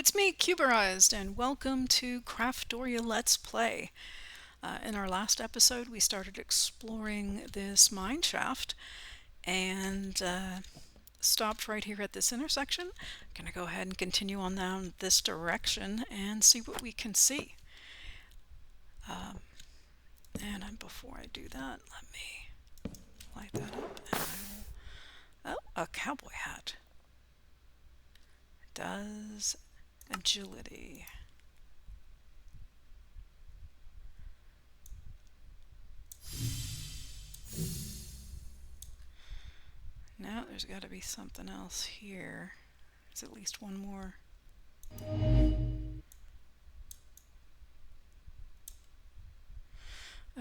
it's me, Cuberized, and welcome to Craftoria Let's Play. In our last episode, we started exploring this mine shaft and stopped right here at this intersection. I'm gonna go ahead and continue on down this direction and see what we can see. Before I do that, let me light that up. Oh, a cowboy hat. Does agility. Now there's got to be something else here. There's at least one more.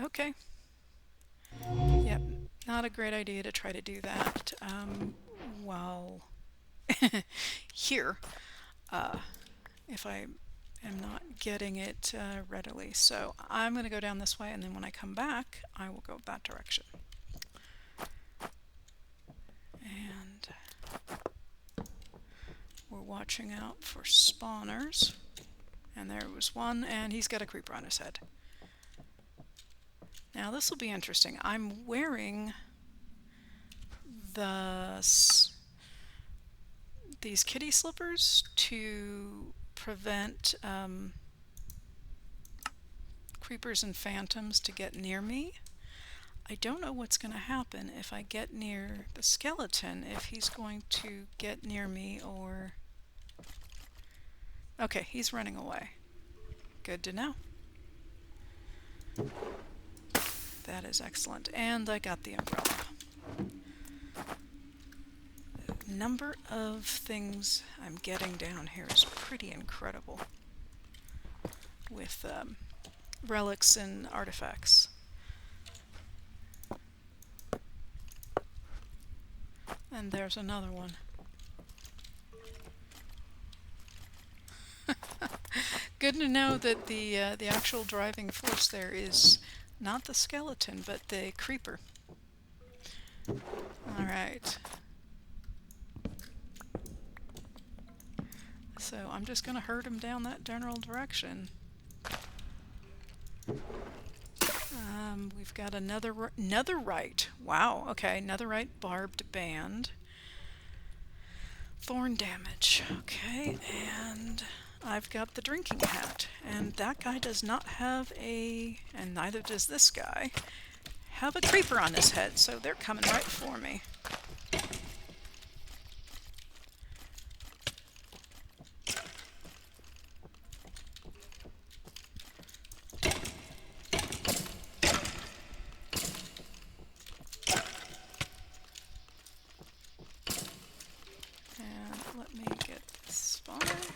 Okay. Yep, not a great idea to try to do that while here, if I am not getting it readily. So I'm going to go down this way, and then when I come back, I will go that direction. And we're watching out for spawners. And there was one, and he's got a creeper on his head. Now this will be interesting. I'm wearing these kitty slippers to prevent creepers and phantoms to get near me. I don't know what's going to happen if I get near the skeleton, if he's going to get near me or... Okay, he's running away. Good to know. That is excellent. And I got the umbrella. The number of things I'm getting down here is pretty incredible with relics and artifacts. And there's another one. Good to know that the actual driving force there is not the skeleton, but the creeper. Alright. So I'm just going to herd him down that general direction. We've got another right. Wow, okay, netherite barbed band. Thorn damage. Okay, and I've got the drinking hat. And that guy does not have a, and neither does this guy, have a creeper on his head, so they're coming right for me. And let me get this spawner.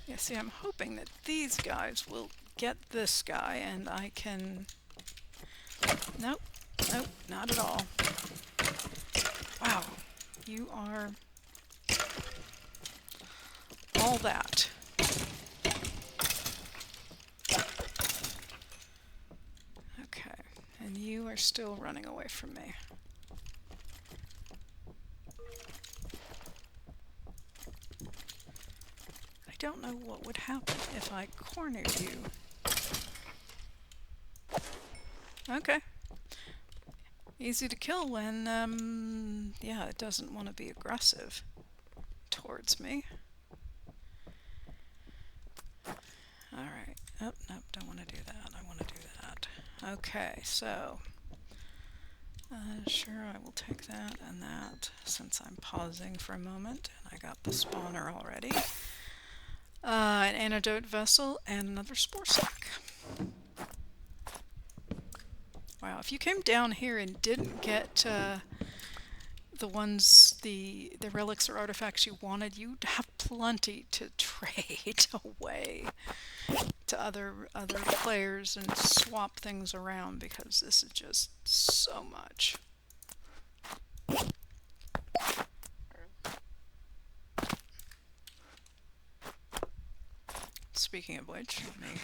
Yeah, see, I'm hoping that these guys will get this guy and I can... Nope, nope, not at all. Wow, you are all that. Okay, and you are still running away from me. I don't know what would happen if I cornered you. Okay. Easy to kill when, yeah, it doesn't want to be aggressive towards me. Alright. Oh, nope, don't want to do that. I want to do that. Okay, so... sure, I will take that and that, since I'm pausing for a moment, and I got the spawner already. An antidote vessel, and another spore sack. Wow, if you came down here and didn't get the relics or artifacts you wanted, you'd have plenty to trade away to other players and swap things around, because this is just so much. Speaking of which, let me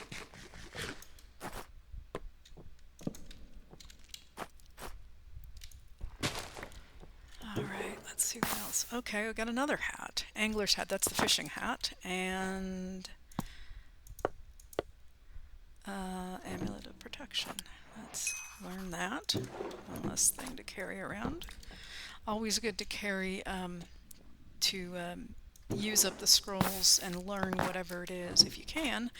let's see what else. Okay, we got another hat. Angler's hat, that's the fishing hat. And amulet of protection. Let's learn that. One less thing to carry around. Always good to carry to use up the scrolls and learn whatever it is if you can.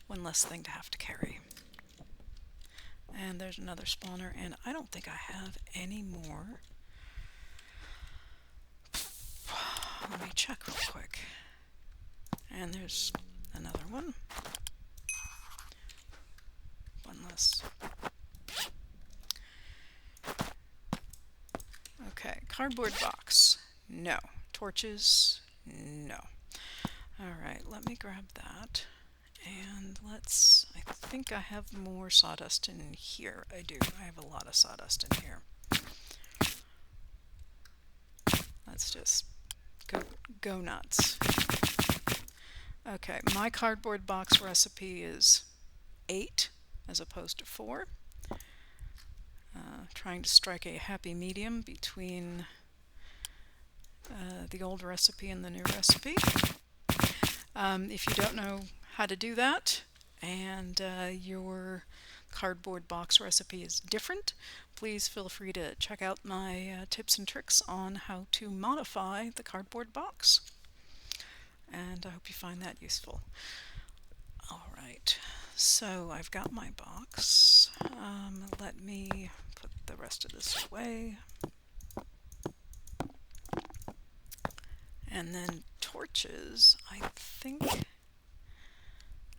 One less thing to have to carry. And there's another spawner, and I don't think I have any more. Let me check real quick. And there's another one. One less. Okay, cardboard box. No. Torches. No. Alright, let me grab that. And I think I have more sawdust in here. I do. I have a lot of sawdust in here. Let's just go nuts. Okay, my cardboard box recipe is 8 as opposed to 4. Trying to strike a happy medium between the old recipe and the new recipe. If you don't know how to do that and your cardboard box recipe is different, please feel free to check out my tips and tricks on how to modify the cardboard box. And I hope you find that useful. Alright, so I've got my box. Let me put the rest of this away. And then torches,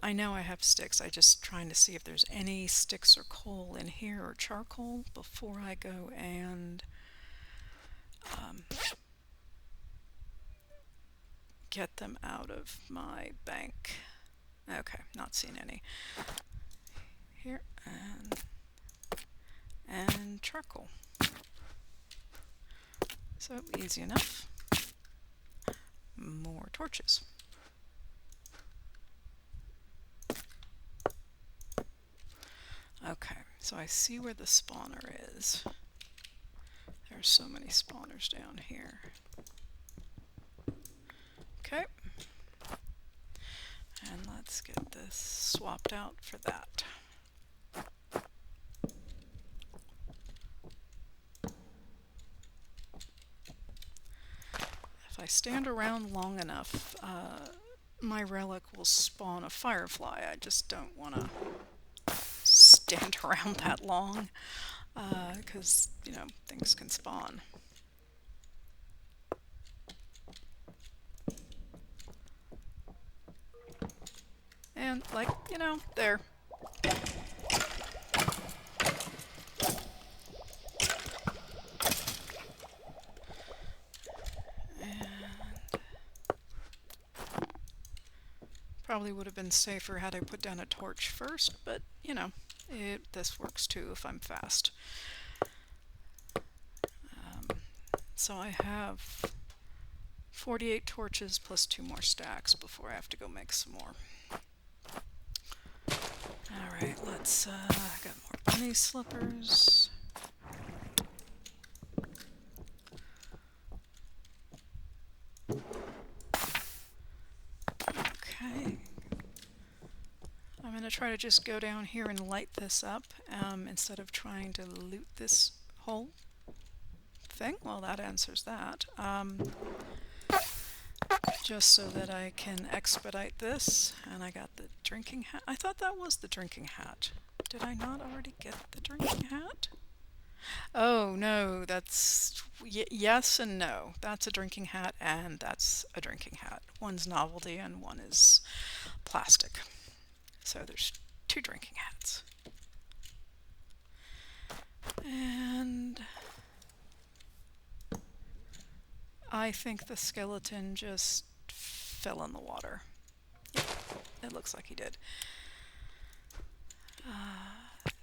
I know I have sticks. I'm just trying to see if there's any sticks or coal in here or charcoal before I go and get them out of my bank. Okay, not seeing any. Here, and charcoal. So easy enough. More torches. Okay, so I see where the spawner is. There's so many spawners down here. Okay. And let's get this swapped out for that. If I stand around long enough, my relic will spawn a firefly. I just don't want to stand around that long because, you know, things can spawn. And, like, you know, there. Probably would have been safer had I put down a torch first, but, you know, this works too if I'm fast. So I have 48 torches plus 2 more stacks before I have to go make some more. Alright, let's, I got more bunny slippers. Okay. I'm going to try to just go down here and light this up instead of trying to loot this whole thing. Well, that answers that. Just so that I can expedite this. And I got the drinking hat. I thought that was the drinking hat. Did I not already get the drinking hat? Oh, no, that's... yes and no. That's a drinking hat and that's a drinking hat. One's novelty and one is plastic. So there's 2 drinking hats. And I think the skeleton just fell in the water. Yep, it looks like he did.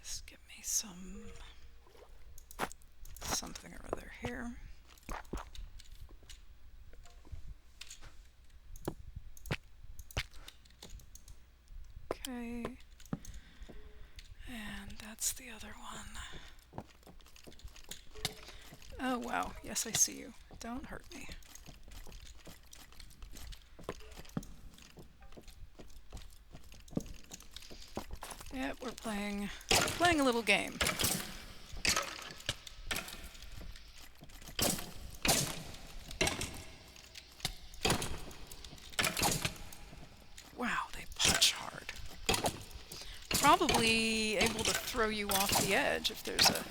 Just give me something or other here. Okay. And that's the other one. Oh wow, yes I see you. Don't hurt me. Yep, we're playing a little game. Wow, they punch hard. Probably able to throw you off the edge if there's a...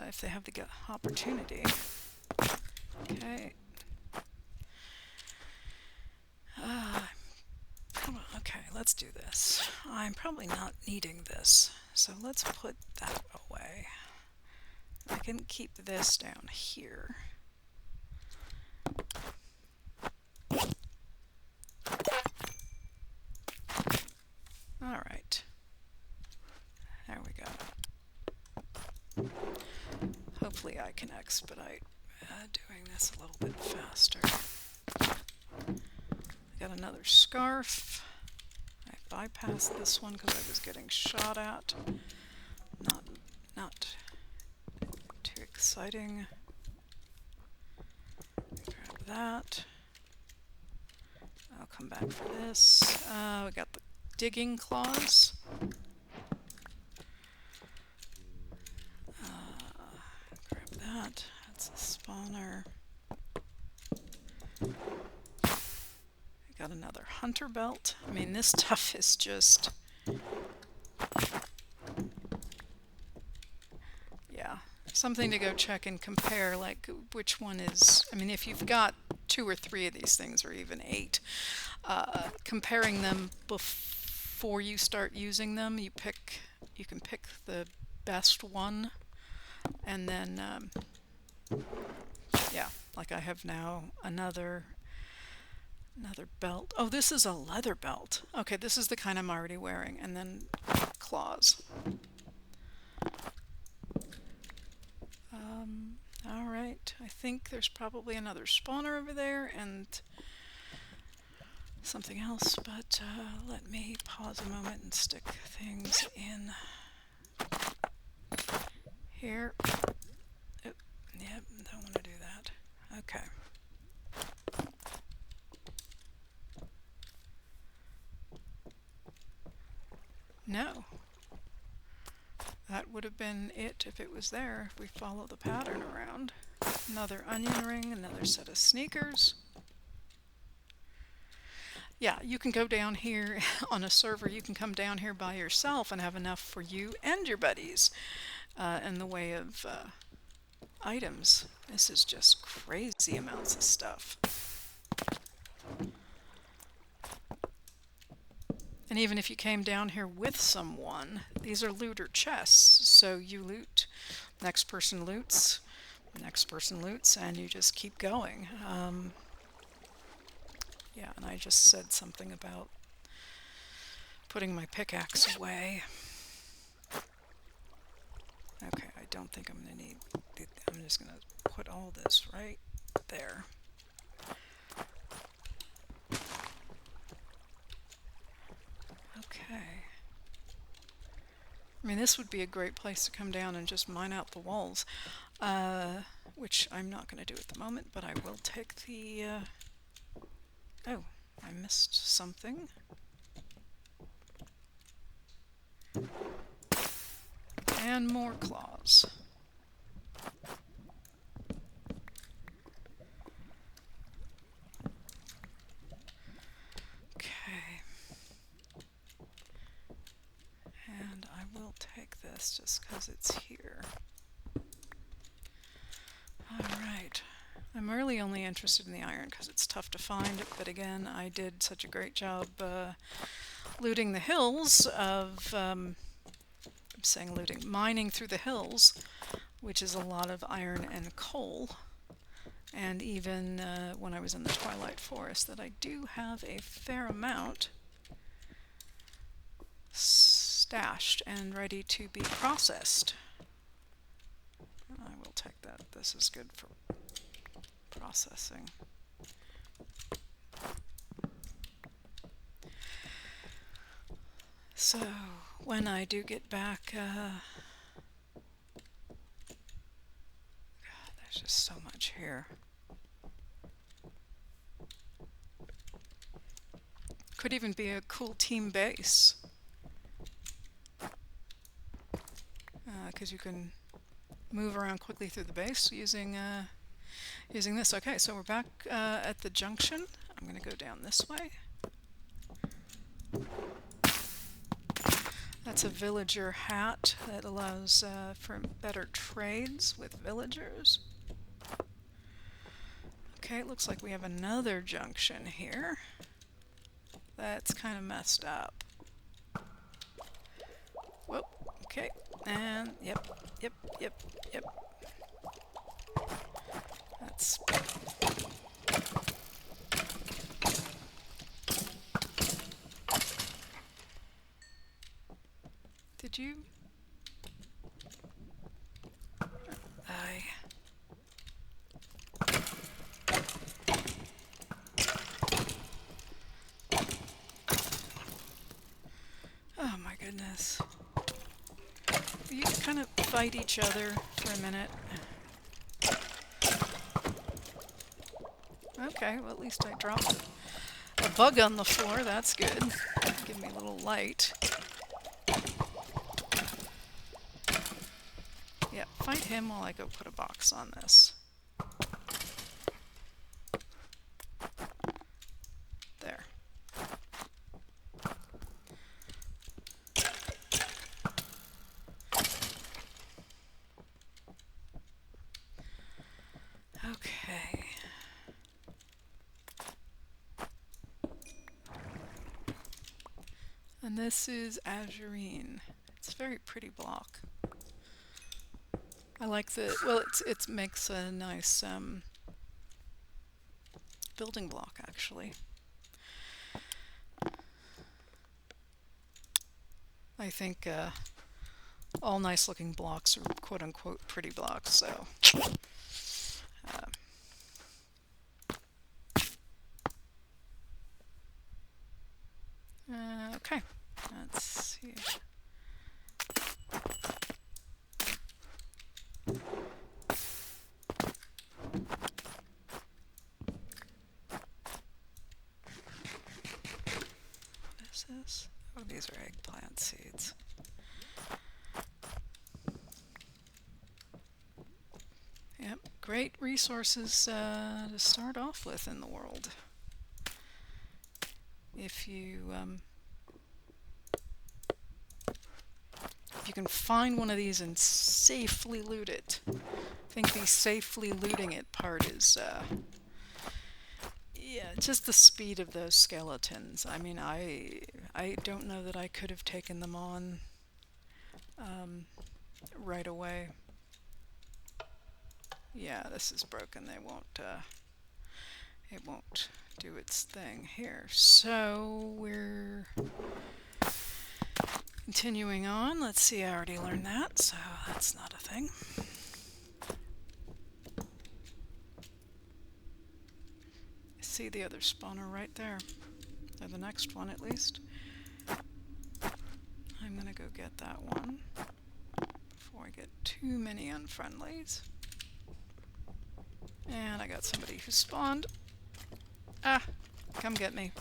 if they have the opportunity. Okay. Okay, let's do this. I'm probably not needing this, so let's put that away. I can keep this down here. All right. There we go. Hopefully I can expedite doing this a little bit faster. Got another scarf. I bypassed this one because I was getting shot at. Not too exciting. Grab that. I'll come back for this. We got the digging claws. Grab that. That's a spawner. Got another hunter belt. I mean, this stuff is just... yeah, something to go check and compare, like which one is... I mean, if you've got 2 or 3 of these things, or even 8, comparing them before you start using them, you can pick the best one, and then, yeah, like I have now another belt. Oh, this is a leather belt. Okay, this is the kind I'm already wearing. And then claws. All right, I think there's probably another spawner over there and something else, but let me pause a moment and stick things in here. Oh, yep, don't want to do that. Okay. No. That would have been it if it was there, if we follow the pattern around. Another onion ring, another set of sneakers. Yeah, you can go down here on a server, you can come down here by yourself and have enough for you and your buddies in the way of items. This is just crazy amounts of stuff. And even if you came down here with someone, these are looter chests. So you loot, next person loots, next person loots, and you just keep going. Yeah, and I just said something about putting my pickaxe away. Okay, I don't think I'm going to need... I'm just going to put all this right there. Okay. I mean, this would be a great place to come down and just mine out the walls, which I'm not going to do at the moment, but I will take the... oh, I missed something. And more claws. Okay. And I will take this just because it's here. Alright. I'm really only interested in the iron because it's tough to find, but again, I did such a great job looting the hills of... I'm saying looting, mining through the hills, which is a lot of iron and coal. And even when I was in the Twilight Forest, that I do have a fair amount stashed and ready to be processed. I will take that. This is good for processing. So when I do get back here. Could even be a cool team base. Because you can move around quickly through the base using this. Okay, so we're back at the junction. I'm going to go down this way. That's a villager hat that allows for better trades with villagers. Okay, it looks like we have another junction here. That's kind of messed up. Whoa, okay, and yep. That's... Did you... Oh my goodness. You kind of fight each other for a minute. Okay, well at least I dropped a bug on the floor. That's good. Give me a little light. Yeah, fight him while I go put a box on this. There. Okay. And this is Azurine. It's a very pretty block. I like the, well, it makes a nice building block, actually. I think all nice looking blocks are quote-unquote pretty blocks, so... okay, let's see. What is this? Oh, these are eggplant seeds. Yep, great resources to start off with in the world. If you can find one of these and safely loot it. I think the safely looting it part is yeah, just the speed of those skeletons. I mean, I don't know that I could have taken them on right away. Yeah, this is broken. They won't it won't do its thing here. So we're continuing on. Let's see, I already learned that, so that's not a thing. See the other spawner right there, or the next one at least. I'm gonna go get that one before I get too many unfriendlies. And I got somebody who spawned. Ah, come get me.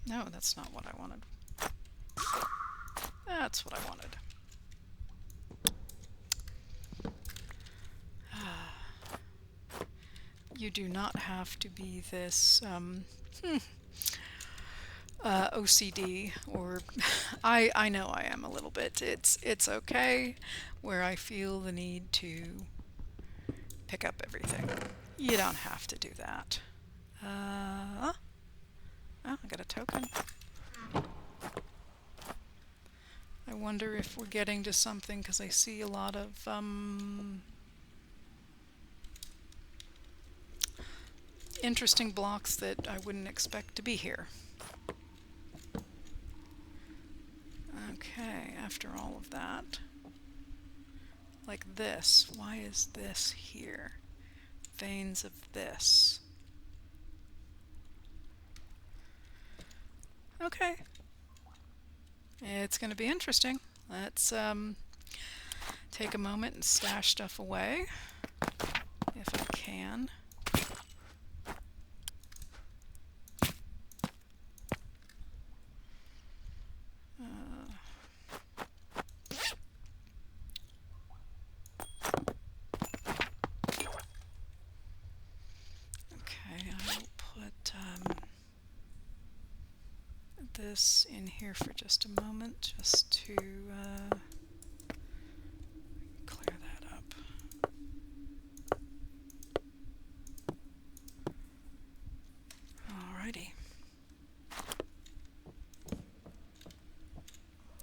No, that's not what I wanted. That's what I wanted. You do not have to be this OCD, or I know I am a little bit. It's okay where I feel the need to pick up everything. You don't have to do that. Oh, I got a token. I wonder if we're getting to something, because I see a lot of interesting blocks that I wouldn't expect to be here. Okay, after all of that, like this, why is this here? Veins of this. Okay, it's going to be interesting. Let's take a moment and stash stuff away, if I can. Okay, I will put this in here for just a moment, just to clear that up. Alrighty.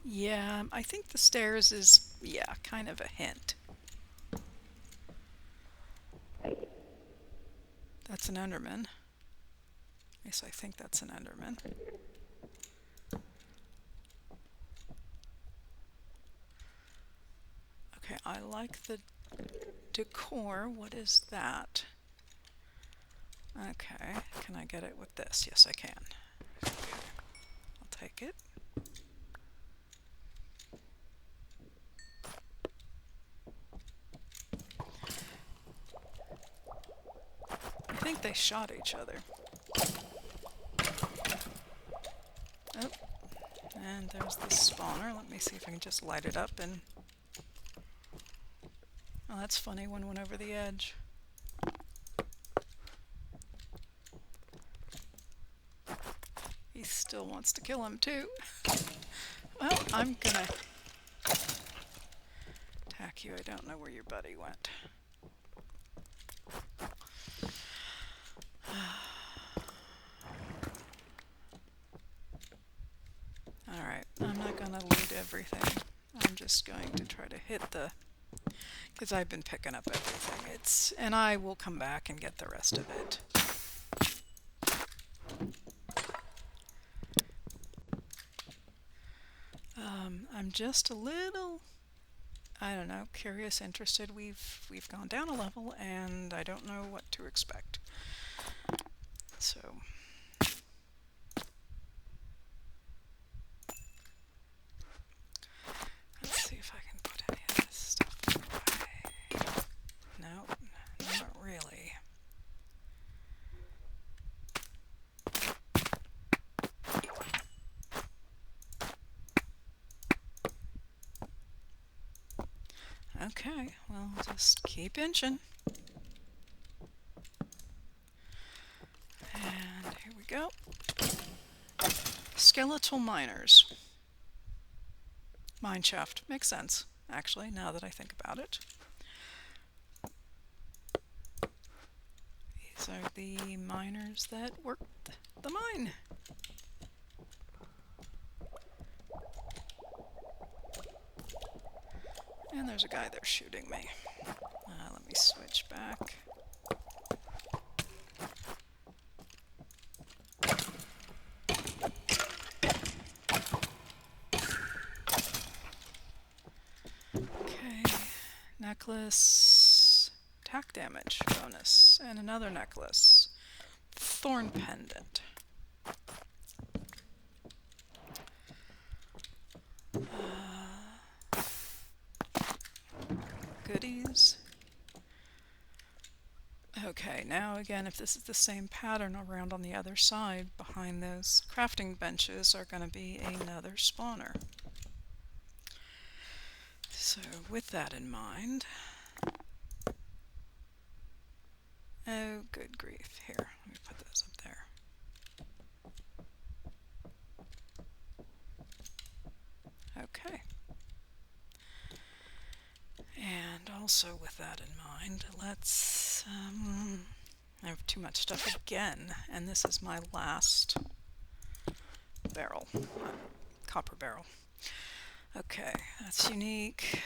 Yeah, I think the stairs is, yeah, kind of a hint. That's an Enderman. At least I think that's an Enderman. Okay, I like the decor. What is that? Okay, can I get it with this? Yes, I can. Okay, I'll take it. I think they shot each other. Oh, and there's the spawner. Let me see if I can just light it up and... Oh, that's funny. One went over the edge. He still wants to kill him too. Well, I'm gonna attack you. I don't know where your buddy went. Alright, I'm not gonna loot everything. I'm just going to try to hit the... because I've been picking up everything. And I will come back and get the rest of it. I'm just a little, I don't know, curious, interested. We've gone down a level and I don't know what to expect. So let's see if I can put any of this stuff away. No, not really. Okay, well, just keep inching. And here we go. Skeletal miners. Mineshaft. Makes sense, actually, now that I think about it. These are the miners that worked the mine. And there's a guy there shooting me. Let me switch back. Okay, necklace, attack damage bonus, and another necklace, thorn pendant. Goodies. Okay, now again, if this is the same pattern around on the other side, behind those crafting benches are going to be another spawner. So with that in mind, oh good grief, here, let me put those up there. Okay. And also with that in mind, let's, I have too much stuff again, and this is my last barrel, copper barrel. Okay, that's unique.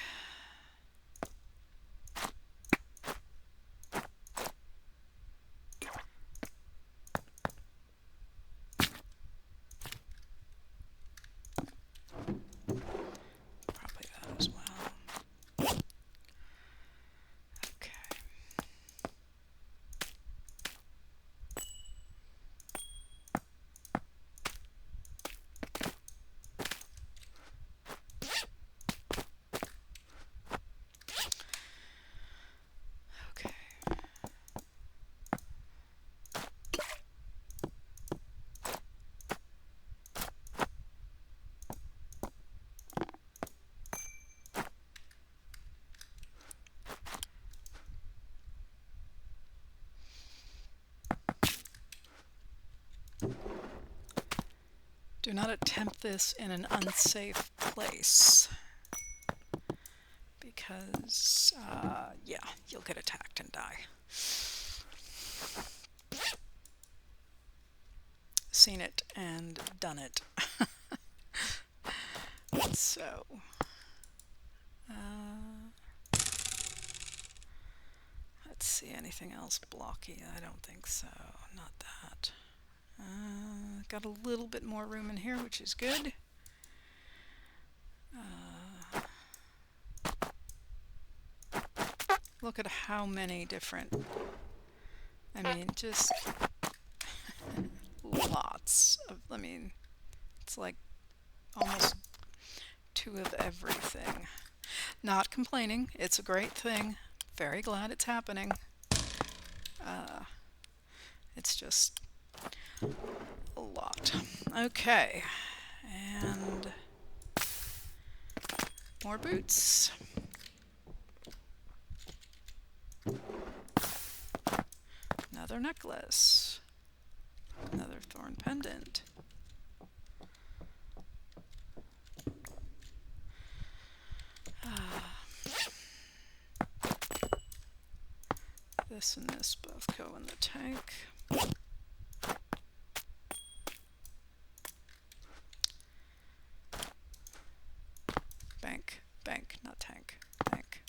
Do not attempt this in an unsafe place because, yeah, you'll get attacked and die. Seen it and done it. So, let's see, anything else blocky? I don't think so. Not that. Got a little bit more room in here, which is good. Look at how many different, I mean, just lots of, I mean, it's like almost 2 of everything. Not complaining, it's a great thing. Very glad it's happening. It's just a lot. Okay, and more boots. Another necklace. Another thorn pendant. This and this both go in the tank. Bank, not tank. Bank.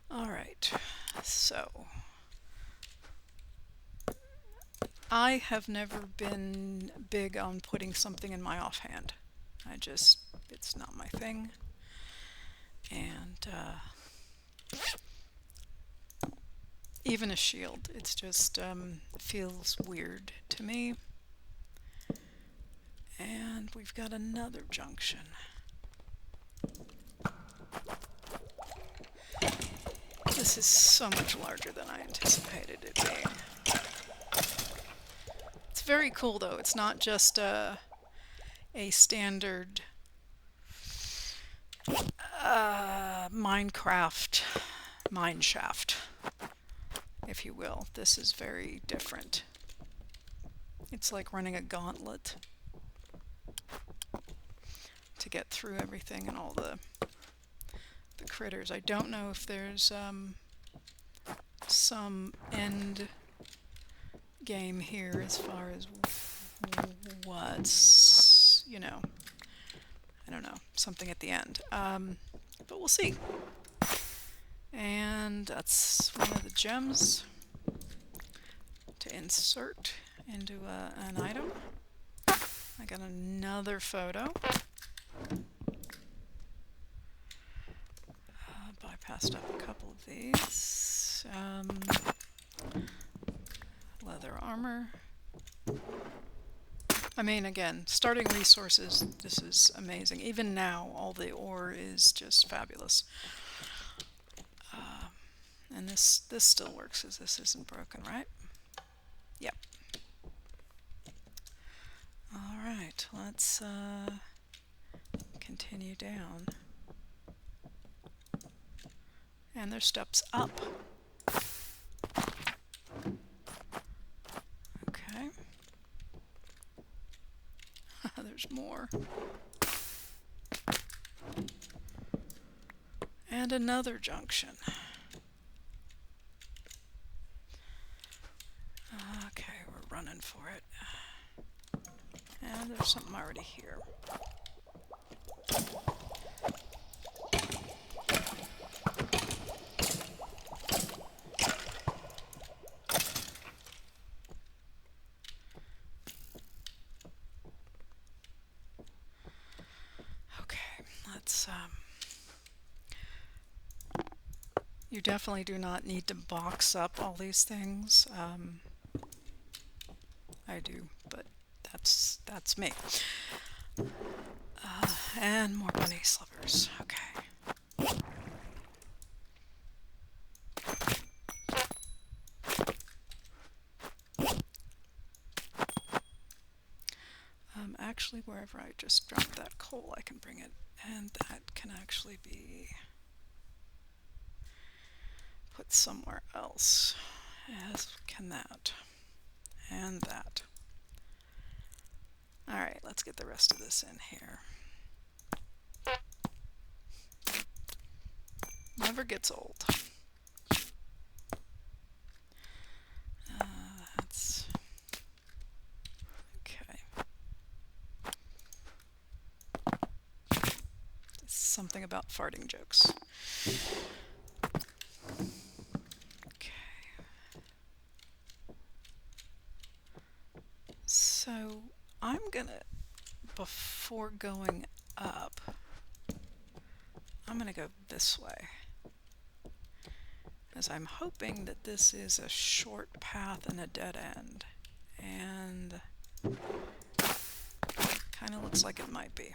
All right, so I have never been big on putting something in my offhand. It's not my thing. And even a shield, it's just feels weird to me. And we've got another junction. This is so much larger than I anticipated it being. It's very cool though. It's not just a standard Minecraft mine shaft, if you will. This is very different. It's like running a gauntlet to get through everything and all the critters. I don't know if there's some end game here as far as what's, you know, I don't know, something at the end. But we'll see. And that's one of the gems to insert into an item. I got another photo. Bypassed up a couple of these. Leather armor. I mean, again, starting resources, this is amazing. Even now, all the ore is just fabulous. And this still works, as this isn't broken, right? Yep. All right, let's continue down. And there's steps up. Okay. There's more. And another junction. Okay, we're running for it. And there's something already here. You definitely do not need to box up all these things. I do, but that's me. And more bunny slippers. Okay. Actually, wherever I just dropped that coal, I can bring it, and that can actually be put somewhere else, as can that. and that. All right, let's get the rest of this in here. Never gets old. That's okay. Something about farting jokes. Okay. So I'm gonna, before going up, I'm gonna go this way, as I'm hoping that this is a short path and a dead end, and kind of looks like it might be.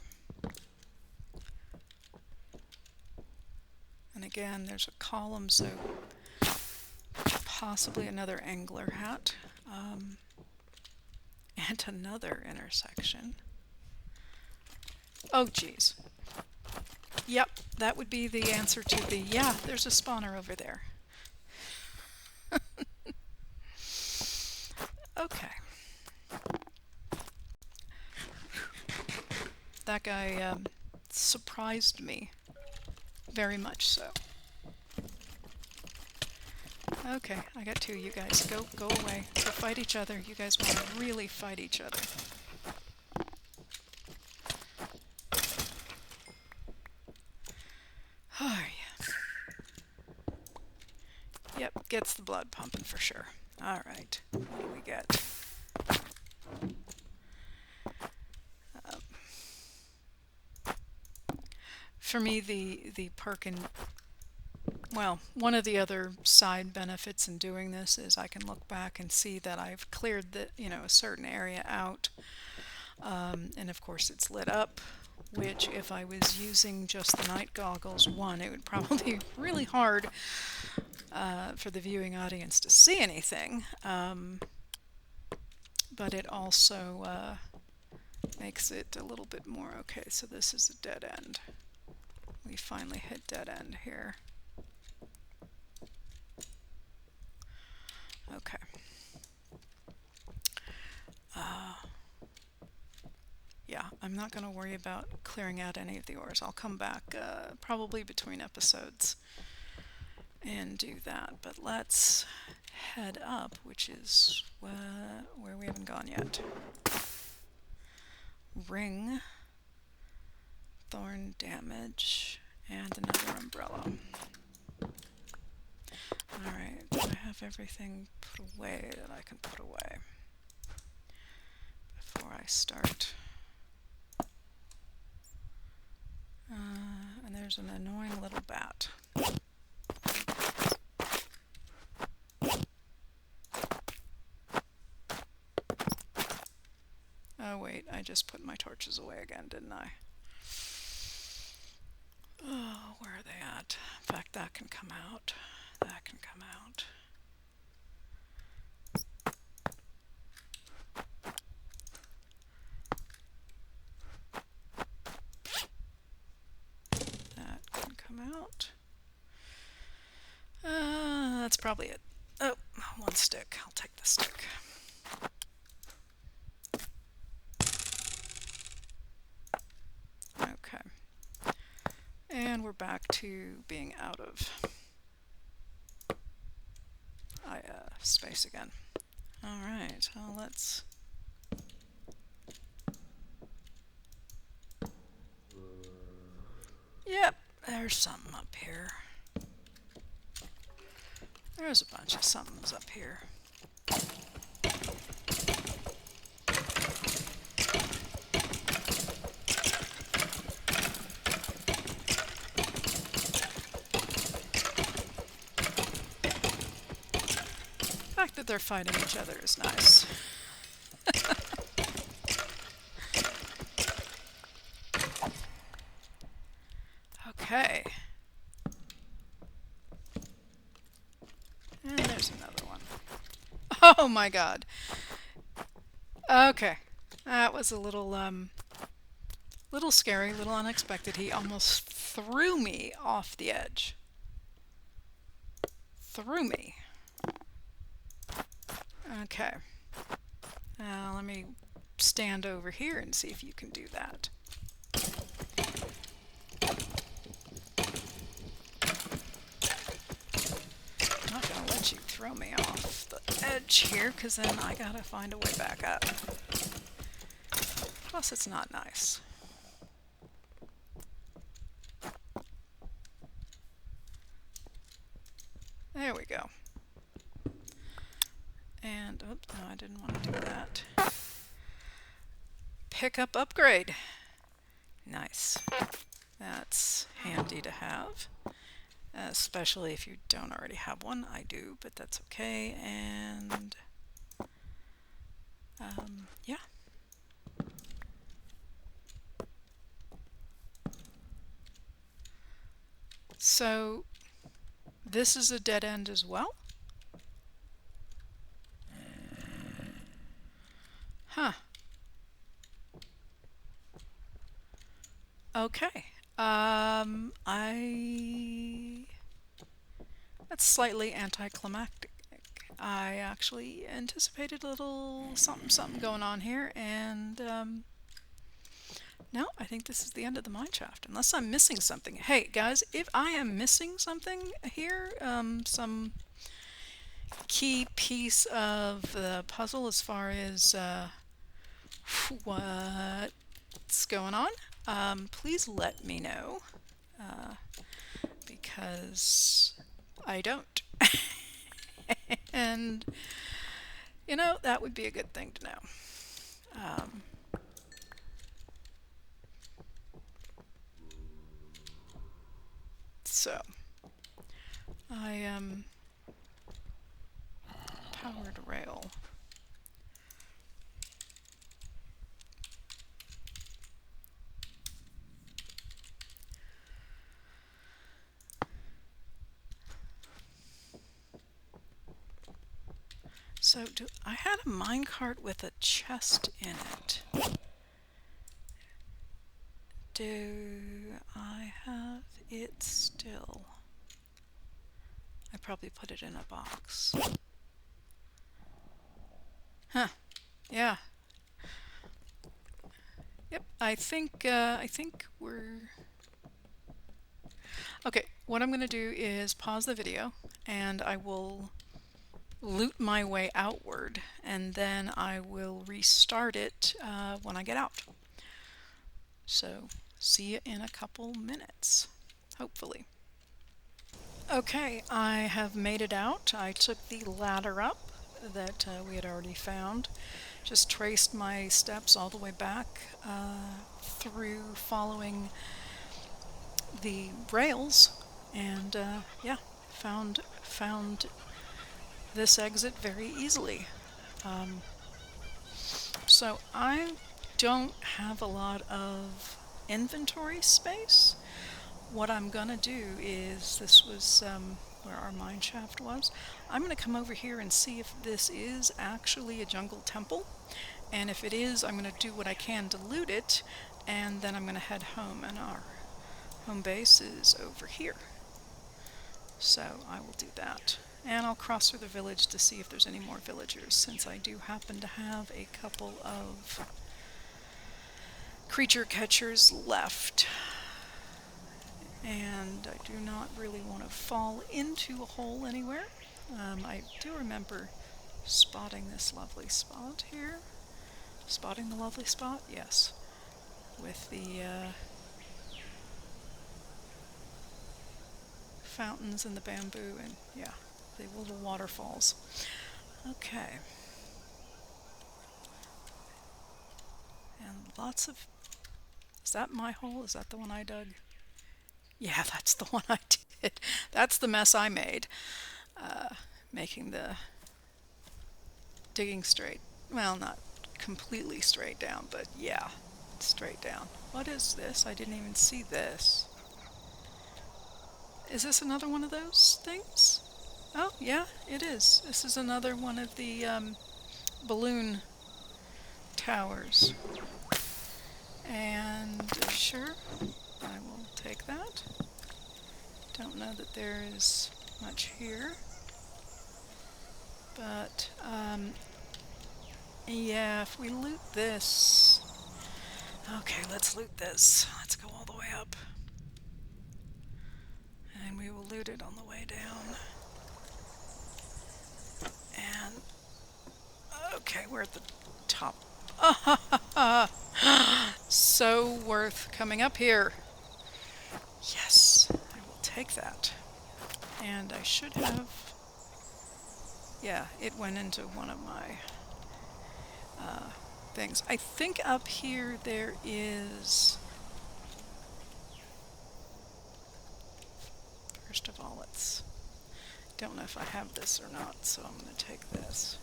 And again, there's a column, so possibly another angler hat, and another intersection. Oh geez. Yep, that would be the answer to the, yeah, there's a spawner over there. Okay. That guy surprised me, very much so. Okay, I got two. You guys, go away. Go fight each other. You guys want to really fight each other. Oh yeah. Yep, gets the blood pumping for sure. All right, what do we get? For me, the perk in, well, one of the other side benefits in doing this is I can look back and see that I've cleared the, a certain area out, and of course it's lit up, which if I was using just the night goggles, one, it would probably be really hard for the viewing audience to see anything, but it also makes it a little bit more, okay, so this is a dead end. We finally hit dead end here. Okay. Yeah, I'm not going to worry about clearing out any of the ores. I'll come back probably between episodes and do that. But let's head up, which is where we haven't gone yet. Ring, thorn damage, and another umbrella. Alright, do I have everything put away that I can put away before I start? And there's an annoying little bat. Oh wait, I just put my torches away again, didn't I? Oh, where are they at? In fact, that can come out. That can come out. That can come out. That's probably it. Oh, one stick. I'll take the stick. Okay. And we're back to being out of space again. Alright, well, let's... Yep, there's something up here. There's a bunch of somethings up here. The fact that they're fighting each other is nice. Okay. And there's another one. Oh my god. Okay. That was a little scary, a little unexpected. He almost threw me off the edge. Threw me. Okay. Let me stand over here and see if you can do that. I'm not going to let you throw me off the edge here, because then I gotta find a way back up. Plus, it's not nice. There we go. And, oops, no, I didn't want to do that. Pick up upgrade. Nice. That's handy to have, especially if you don't already have one. I do, but that's okay. And yeah. So this is a dead end as well? Huh. Okay. That's slightly anticlimactic. I actually anticipated a little something going on here, and no, I think this is the end of the mine shaft, unless I'm missing something. Hey guys, if I am missing something here, some key piece of the puzzle as far as what's going on, please let me know, because I don't. And, you know, that would be a good thing to know. So, I powered rail. So I had a minecart with a chest in it. Do I have it still? I probably put it in a box. Huh. Yeah. Yep. I think we're okay. What I'm going to do is pause the video, and I will loot my way outward, and then I will restart it when I get out. So see you in a couple minutes, hopefully. Okay, I have made it out. I took the ladder up that we had already found. Just traced my steps all the way back through following the rails, and yeah, found this exit very easily. So I don't have a lot of inventory space. What I'm gonna do is, this was where our mine shaft was. I'm gonna come over here and see if this is actually a jungle temple, and if it is, I'm gonna do what I can to loot it, and then I'm gonna head home, and our home base is over here. So I will do that. And I'll cross through the village to see if there's any more villagers, since I do happen to have a couple of creature catchers left. And I do not really want to fall into a hole anywhere. I do remember spotting this lovely spot here. Spotting the lovely spot? Yes. With the fountains and the bamboo, and yeah, the little waterfalls. Okay. And lots of... Is that my hole? Is that the one I dug? Yeah, that's the one I did. That's the mess I made. Making the digging straight. Well, not completely straight down, but yeah, straight down. What is this? I didn't even see this. Is this another one of those things? Oh, yeah, it is. This is another one of the balloon towers. And sure, I will take that. Don't know that there is much here. But Yeah, if we loot this... Okay, let's loot this. Let's go all the way up. And we will loot it on the way down. And... Okay, we're at the top. So worth coming up here. Yes, I will take that. And I should have... Yeah, it went into one of my things. I think up here there is... First of all, let's... Don't know if I have this or not, so I'm going to take this.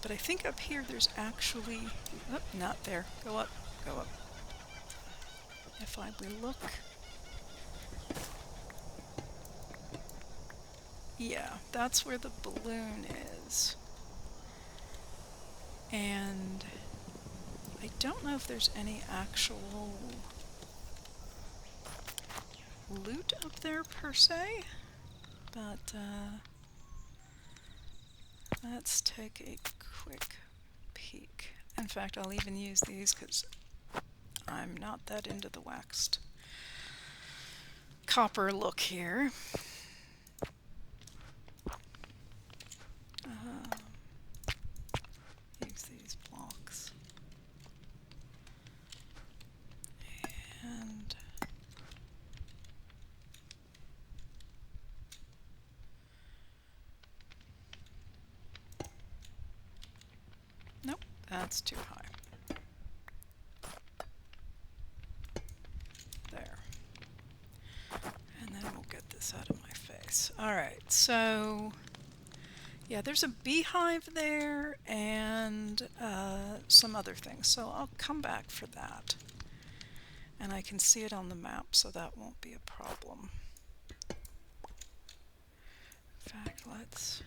But I think up here there's actually... Oh, not there. Go up, go up. If we look... Yeah, that's where the balloon is. And I don't know if there's any actual loot up there per se, but let's take a quick peek. In fact, I'll even use these because I'm not that into the waxed copper look here. Use these blocks. And nope, that's too high. There. And then we'll get this out of my face. Alright, so yeah, there's a beehive there and some other things. So I'll come back for that. And I can see it on the map, so that won't be a problem. In fact, let's...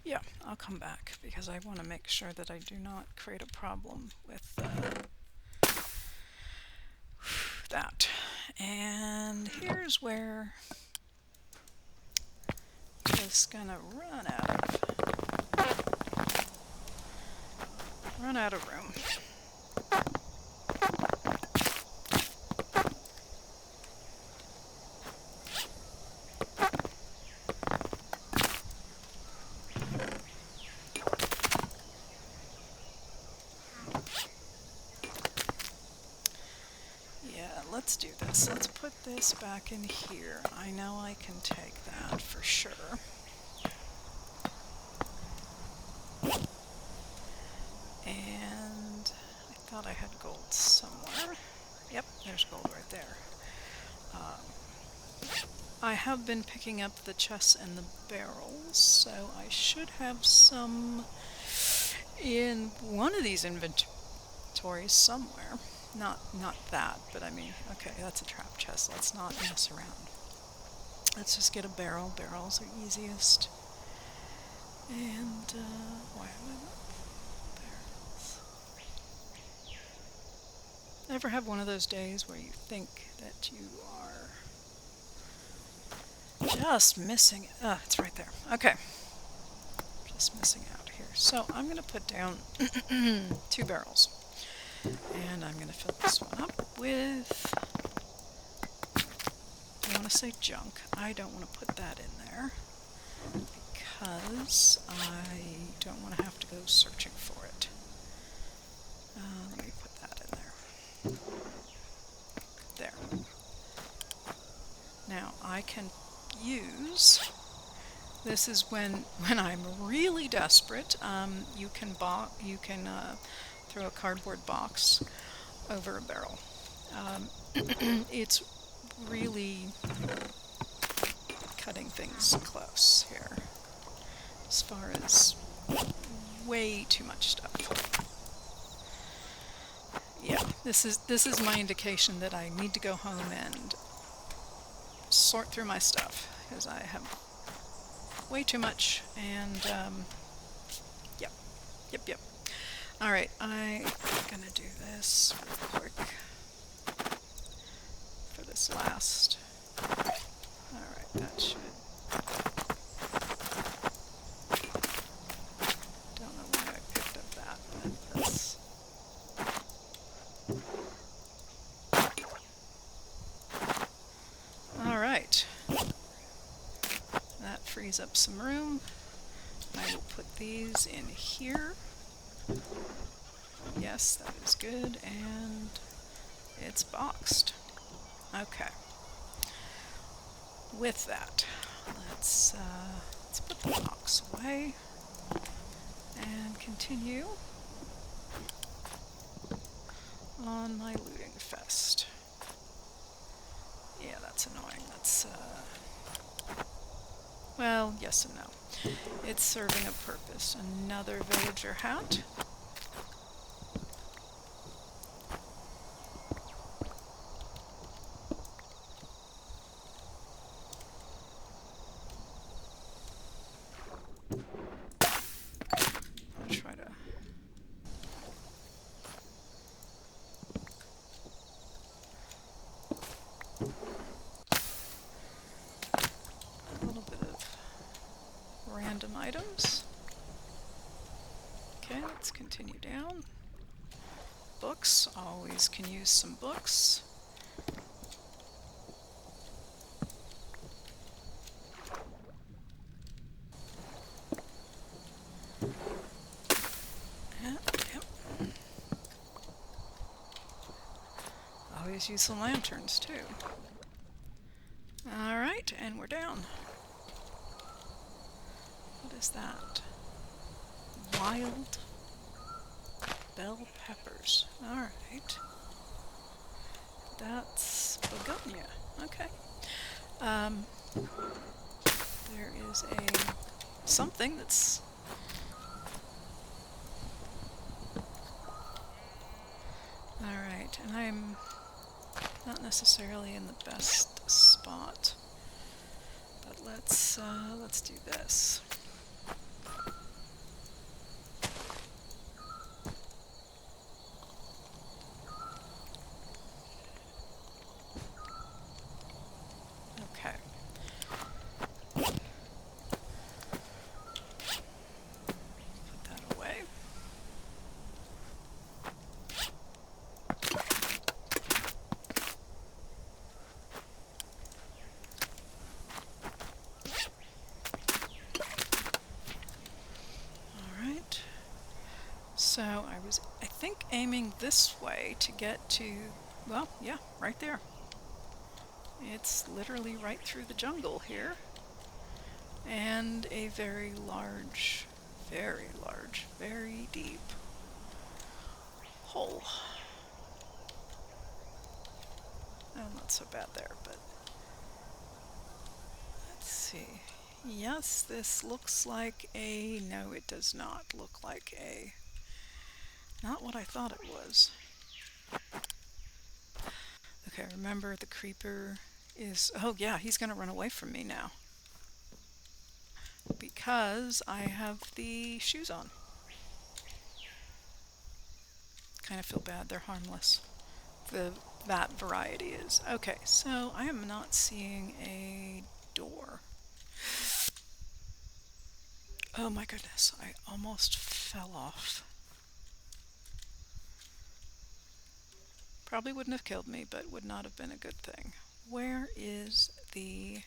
Yeah, I'll come back because I want to make sure that I do not create a problem with that. And here's where I'm just gonna run out of room. Let's do this. Let's put this back in here. I know I can take that for sure. And I thought I had gold somewhere. Yep, there's gold right there. I have been picking up the chests and the barrels, so I should have some in one of these inventories somewhere. Not that, but I mean, okay, that's a trap chest. Let's not mess around. Let's just get a barrel. Barrels are easiest. And, why am I not barrels? Ever have one of those days where you think that you are just missing it? Oh, it's right there. Okay. Just missing out here. So I'm going to put down 2 barrels. And I'm going to fill this one up with, I want to say junk. I don't want to put that in there because I don't want to have to go searching for it. Let me put that in there. There. Now I can use, this is when I'm really desperate, you can throw a cardboard box over a barrel. It's really cutting things close here. As far as way too much stuff. Yeah, this is my indication that I need to go home and sort through my stuff because I have way too much. And yep, yep. All right, I'm gonna do this real quick for this last. All right, that should. Don't know why I picked up that, but that's. All right, that frees up some room. I will put these in here. Yes, that is good, and it's boxed. Okay. With that, let's put the box away and continue on my looting fest. Yeah, that's annoying. That's well, yes and no. It's serving a purpose. Another villager hat. I'll try to a little bit of random items. Okay, let's continue down. Books, always can use some books. Yep. Always use the lanterns too. Alright, and we're down. What is that? Wild bell peppers. Alright. That's begonia. Okay. There is a something that's alright, and I'm not necessarily in the best spot. But let's do this. Okay. Put that away. Alright. So I think, aiming this way to get to, well, yeah, right there. It's literally right through the jungle here. And a very large, very deep hole. Oh, not so bad there, but let's see. Yes, this looks like a, no, it does not look like a, not what I thought it was. Okay, remember the creeper is, oh yeah, he's gonna run away from me now. Because I have the shoes on. Kind of feel bad, they're harmless. That variety is. Okay, so I am not seeing a door. Oh my goodness, I almost fell off. Probably wouldn't have killed me, but would not have been a good thing. Where is the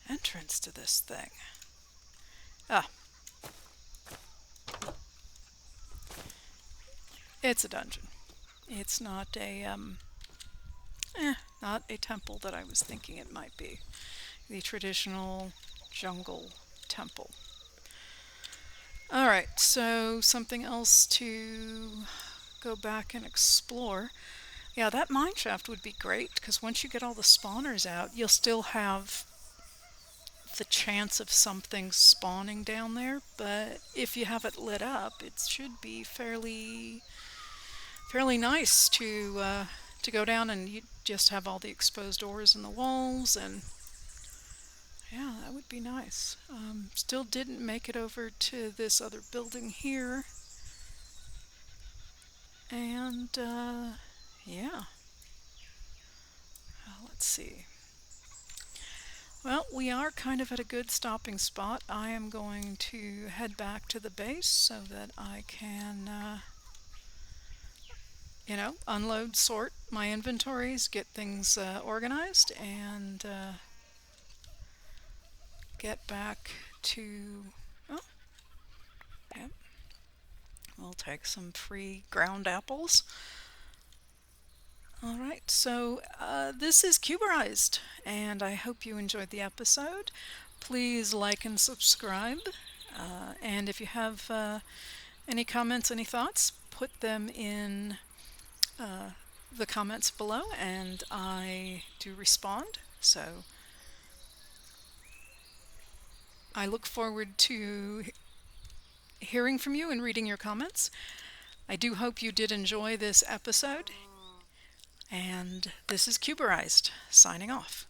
entrance to this thing? Ah. It's a dungeon. It's not a, not a temple that I was thinking it might be. The traditional jungle temple. Alright, so something else to go back and explore. Yeah, that mine shaft would be great, because once you get all the spawners out, you'll still have the chance of something spawning down there, but if you have it lit up, it should be fairly nice to go down and you just have all the exposed doors in the walls, and yeah, that would be nice. Still didn't make it over to this other building here, and yeah, let's see. Well, we are kind of at a good stopping spot. I am going to head back to the base so that I can, unload, sort my inventories, get things organized, and get back to. Oh, yep. We'll take some free ground apples. All right, so this is Cuberized, and I hope you enjoyed the episode. Please like and subscribe. And if you have any comments, any thoughts, put them in the comments below, and I do respond. So I look forward to hearing from you and reading your comments. I do hope you did enjoy this episode, and this is Cuberized, signing off.